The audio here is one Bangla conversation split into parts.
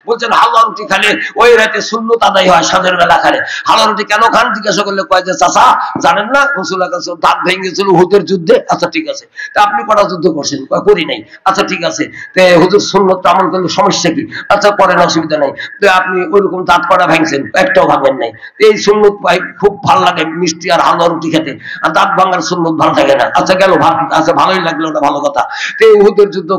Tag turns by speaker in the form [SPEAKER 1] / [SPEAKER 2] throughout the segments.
[SPEAKER 1] বলছেন হালুয়া রুটি খেলে ওই রাতে সুন্নত আদায় হয়, সাঁঝের বেলা খেলে। হালুয়া রুটি কেন খান জিজ্ঞাসা করলে কয় যে চাচা জানেন না রাসূল দাঁত ভেঙেছিল উহুদের যুদ্ধে। আচ্ছা ঠিক আছে, তা আপনি কটা যুদ্ধ করছেন? করি নাই। আচ্ছা ঠিক আছে, হুজুর সুন্নত আমল করলে সমস্যা কি? আচ্ছা করেন, অসুবিধা নাই। তো আপনি ওইরকম দাঁত কটা ভাঙছেন? একটাও ভাঙেন নাই। এই সুন্নত ভাই খুব ভালো লাগে মিষ্টি আর হালুয়া রুটি খেতে, আর দাঁত ভাঙার সুন্নত ভালো লাগে না। আচ্ছা গেল, আচ্ছা ভালোই লাগলো, ওটা ভালো কথা। তো এই উহুদের যুদ্ধ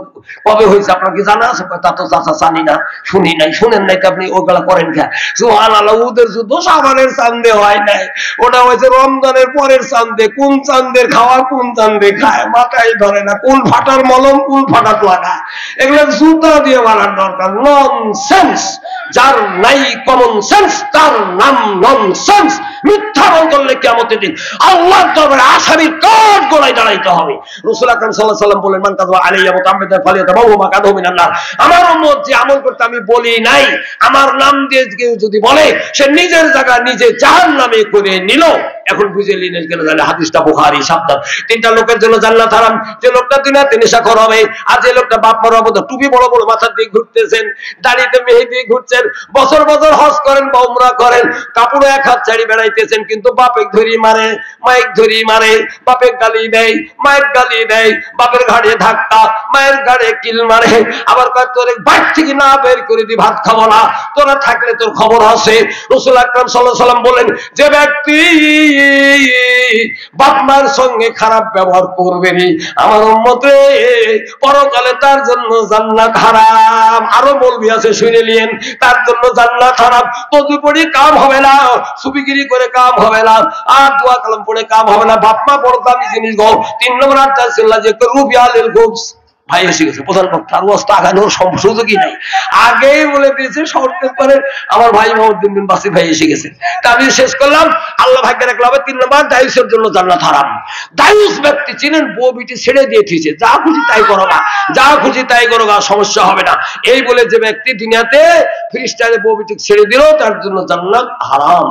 [SPEAKER 1] কবে হয়েছে আপনার কি জানা আছে? তা তো চাচা জানি না, শুনি নাই। শুনেন নাই তো আপনি ওগুলা করেন কে? সুবহানাল্লাহ, উহুদের যুদ্ধ শাবানের চাঁদে হয় নাই, ওটা হয়েছে রমজানের পরের চাঁদে। কোন চাঁদের খাওয়া কোন চাঁদে খায় মাথায় ধরে না, কোন ফাটার মলম কোন ফাটার লাগা, এগুলো জুতা দিয়ে মারার দরকার। ননসেন্স। যার নাই কমন সেন্স তার নাম ননসেন্স। মিথ্যা বল করলে কিয়ামতের দিন আল্লাহর দরবারে আসামির কাঠ গলায় দাঁড়াইতে হবে। রাসূল আকরাম সাল্লাল্লাহু আলাইহি ওয়াসাল্লাম বলেন, মান কাযাবা আলাইয়া মুতাআম্মিদান ফালিয়াতাবাওয়া মাকাদাহু মিনান নার। আমার উম্মত যে আমল করতে আমি বলি নাই, আমার নাম দিয়ে কেউ যদি বলে, সে নিজের জায়গা নিজে জাহান্নামে করে নিল। এখন বুঝে নিলেন কেন জানে হাদিসটা বুখারী। সাবধান, তিনটা লোকের জন্য জান্নাত হারাম। যে লোকটা দুনিয়াতে নেশাখোর হবে, আর যে লোকটা বাপ মার অবস্থা টুপি বড় বড় মাথার দিয়ে ঘুরতেছেন, দাড়িতে মেহেদি ঘুরছেন, বছর বছর হজ করেন বা উমরা করেন, কাপড় এক হাত ছাড়ি বেড়াইতেছেন, কিন্তু বাপের ধরি মারে, মাইক ধরি মারে, বাপের গালি দেয়, মায়ের গালি দেয়, বাপের ঘাড়ে ধাক্কা, মায়ের ঘাড়ে কিল মারে, আবার কয় তোর বাড়ি থেকে না বের করে দি ভাত খাবো না, তোরা থাকলে তোর খবর আছে। রাসূল আকরাম সাল্লাল্লাহু আলাইহি ওয়াসাল্লাম বলেন, যে ব্যক্তি বাপ মার সঙ্গে খারাপ ব্যবহার করবে নি, আমার উম্মতে পরকালে তার জন্য জান্নাত হারাম। আরো বলবি আছে, শুনে নিয়েন, তার জন্য জান্নাত হারাম। তদুপরি কাম হবে না, সুবিগিরি করে কাম হবে না, আর দোয়া কালাম পড়ে কাম হবে না। বাপ মা বড় দামি জিনিস গো। 3 নম্বর আয়াত ছিল যে রুবিয়ালিল গুবস। ভাই এসে গেছে, প্রধান বক্তা, আর ওয়াজ আগানোর সুযোগই নাই, আগেই বলে দিয়েছে শর্তের পরে। আমার ভাই মোহাম্মদ বিন বাসির ভাই এসে গেছে, তা আমি শেষ করলাম। আল্লাহ ভাগ্যে রাখলে হবে 3 নম্বর, দায়ুসের জন্য জান্নাত হারাম। দায়ুস ব্যক্তি চিনেন, বউ বিটি ছেড়ে দিয়ে দিয়েছে, যা খুশি তাই করো না, যা খুশি তাই করো না, সমস্যা হবে না। এই বলে যে ব্যক্তি দুনিয়াতে ফ্রি স্টাইলে বউ বিটি ছেড়ে দিল, তার জন্য জান্নাত হারাম।